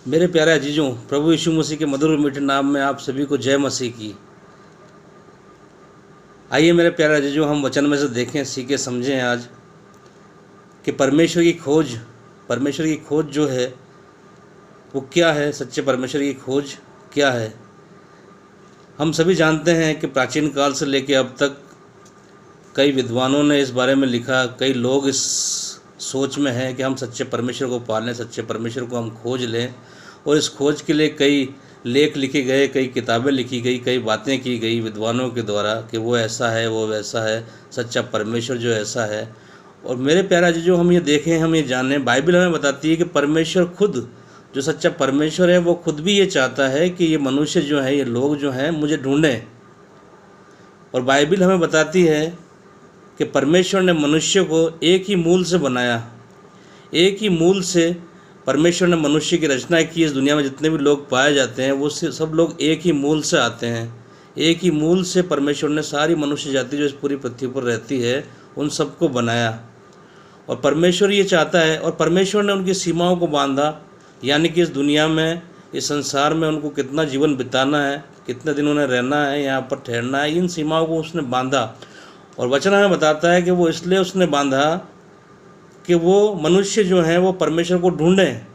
मेरे प्यारे अजीजों, प्रभु यीशु मसीह के मधुर मीठे नाम में आप सभी को जय मसीह की। आइए मेरे प्यारे अजीजों, हम वचन में से देखें, सीखें, समझें आज कि परमेश्वर की खोज जो है वो क्या है। सच्चे परमेश्वर की खोज क्या है। हम सभी जानते हैं कि प्राचीन काल से लेकर अब तक कई विद्वानों ने इस बारे में लिखा। कई लोग इस सोच में हैं कि हम सच्चे परमेश्वर को पालें, सच्चे परमेश्वर को हम खोज लें, और इस खोज के लिए कई लेख लिखे गए, कई किताबें लिखी गई, कई बातें की गई विद्वानों के द्वारा कि वो ऐसा है, वो वैसा है, सच्चा परमेश्वर जो ऐसा है। और मेरे प्यारा जी, जो हम ये देखें, हम ये जानें, बाइबल हमें बताती है कि परमेश्वर खुद, जो सच्चा परमेश्वर है, वो खुद भी ये चाहता है कि ये मनुष्य जो है, ये लोग जो हैं, मुझे ढूंढें। और बाइबल हमें बताती है कि परमेश्वर ने मनुष्य को एक ही मूल से बनाया। एक ही मूल से परमेश्वर ने मनुष्य की रचना की। इस दुनिया में जितने भी लोग पाए जाते हैं वो सब लोग एक ही मूल से आते हैं। एक ही मूल से परमेश्वर ने सारी मनुष्य जाति जो इस पूरी पृथ्वी पर रहती है उन सबको बनाया। और परमेश्वर ये चाहता है, और परमेश्वर ने उनकी सीमाओं को बांधा, यानी कि इस दुनिया में, इस संसार में उनको कितना जीवन बिताना है, कितने दिन उन्हें रहना है, यहाँ पर ठहरना है, इन सीमाओं को उसने बांधा। और वचन हमें बताता है कि वो इसलिए उसने बांधा कि वो मनुष्य जो हैं वो परमेश्वर को ढूंढें।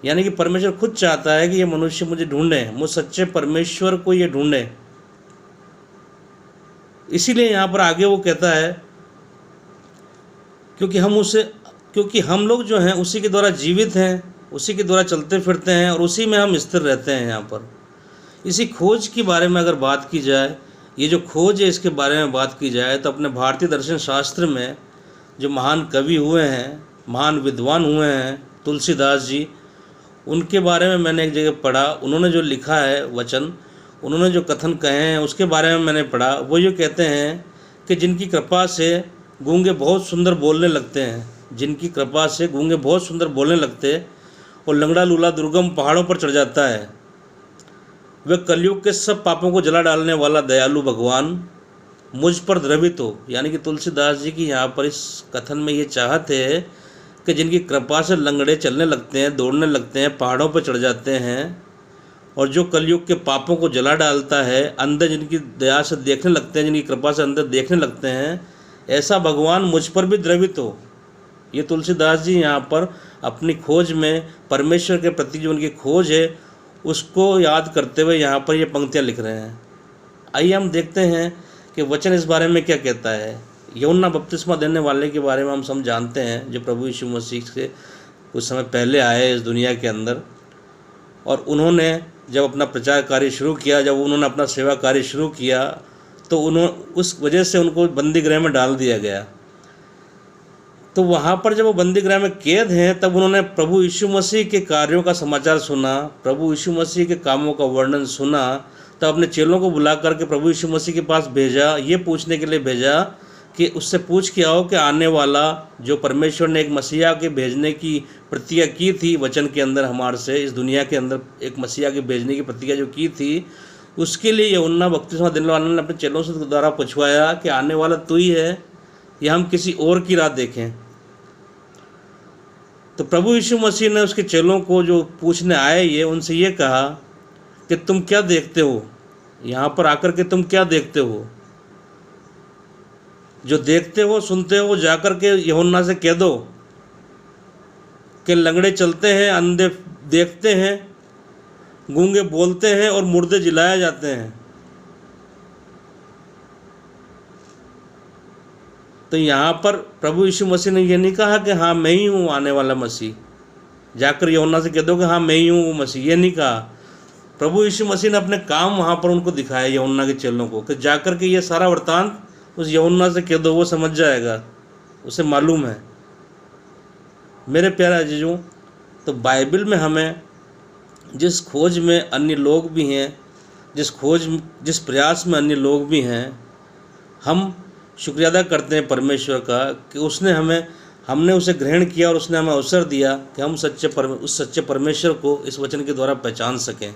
यानी कि परमेश्वर खुद चाहता है कि ये मनुष्य मुझे ढूंढें, मुझ सच्चे परमेश्वर को ये ढूंढें। इसीलिए यहाँ पर आगे वो कहता है क्योंकि हम लोग जो हैं उसी के द्वारा जीवित हैं, उसी के द्वारा चलते फिरते हैं, और उसी में हम स्थिर रहते हैं। यहाँ पर इसी खोज के बारे में अगर बात की जाए, ये जो खोज है इसके बारे में बात की जाए, तो अपने भारतीय दर्शन शास्त्र में जो महान कवि हुए हैं, महान विद्वान हुए हैं, तुलसीदास जी, उनके बारे में मैंने एक जगह पढ़ा। उन्होंने जो लिखा है वचन, उन्होंने जो कथन कहे हैं उसके बारे में मैंने पढ़ा। वो ये कहते हैं कि जिनकी कृपा से गूंगे बहुत सुंदर बोलने लगते हैं, जिनकी कृपा से गूंगे बहुत सुंदर बोलने लगते, और लंगड़ा लूला दुर्गम पहाड़ों पर चढ़ जाता है, वे कलयुग के सब पापों को जला डालने वाला दयालु भगवान मुझ पर द्रवित हो। यानी कि तुलसीदास जी की यहाँ पर इस कथन में ये चाहत है कि जिनकी कृपा से लंगड़े चलने लगते हैं, दौड़ने लगते हैं, पहाड़ों पर चढ़ जाते हैं, और जो कलयुग के पापों को जला डालता है, अंधे जिनकी दया से देखने लगते हैं, जिनकी कृपा से अंधे देखने लगते हैं, ऐसा भगवान मुझ पर भी द्रवित हो। ये तुलसीदास जी यहाँ पर अपनी खोज में परमेश्वर के प्रति जो उनकी खोज है उसको याद करते हुए यहाँ पर ये पंक्तियाँ लिख रहे हैं। आइए हम देखते हैं कि वचन इस बारे में क्या कहता है। यूहन्ना बपतिस्मा देने वाले के बारे में हम सब जानते हैं, जो प्रभु यीशु मसीह से कुछ समय पहले आए इस दुनिया के अंदर, और उन्होंने जब अपना प्रचार कार्य शुरू किया, जब उन्होंने अपना सेवा कार्य शुरू किया, तो उस वजह से उनको बंदी गृह में डाल दिया गया। तो वहाँ पर जब वो बंदी गृह में कैद हैं, तब उन्होंने प्रभु यीशु मसीह के कार्यों का समाचार सुना, प्रभु यीशु मसीह के कामों का वर्णन सुना। तब अपने चेलों को बुला करके प्रभु यीशु मसीह के पास भेजा, ये पूछने के लिए भेजा कि उससे पूछ के आओ कि आने वाला जो परमेश्वर ने एक मसीहा के भेजने की प्रतिज्ञा की थी वचन के अंदर, हमारे से इस दुनिया के अंदर एक मसीहा के भेजने की प्रतिज्ञा जो की थी, उसके लिए यूहन्ना बपतिस्मा देने वाले ने अपने चेलों से द्वारा पूछवाया कि आने वाला तू ही है या हम किसी और की राह देखें। तो प्रभु यीशु मसीह ने उसके चेलों को जो पूछने आए ये उनसे ये कहा कि तुम क्या देखते हो, यहाँ पर आकर के तुम क्या देखते हो, जो देखते हो सुनते हो जाकर के यूहन्ना से कह दो कि लंगड़े चलते हैं, अंधे देखते हैं, गूंगे बोलते हैं, और मुर्दे जिलाए जाते हैं। तो यहाँ पर प्रभु यीशु मसीह ने ये नहीं कहा कि हाँ मैं ही हूँ आने वाला मसीह, जाकर यूहन्ना से कह दो कि हाँ मैं ही हूँ वो मसीह, ये नहीं कहा। प्रभु यीशु मसीह ने अपने काम वहाँ पर उनको दिखाया, यूहन्ना के चेलों को, कि जाकर के ये सारा वृत्तांत उस यूहन्ना से कह दो, वो समझ जाएगा, उसे मालूम है। मेरे प्यारे अजीजों, तो बाइबल में हमें जिस खोज में अन्य लोग भी हैं, जिस प्रयास में अन्य लोग भी हैं, हम शुक्रिया अदा करते हैं परमेश्वर का कि हमने उसे ग्रहण किया और उसने हमें अवसर दिया कि हम उस सच्चे परमेश्वर को इस वचन के द्वारा पहचान सकें।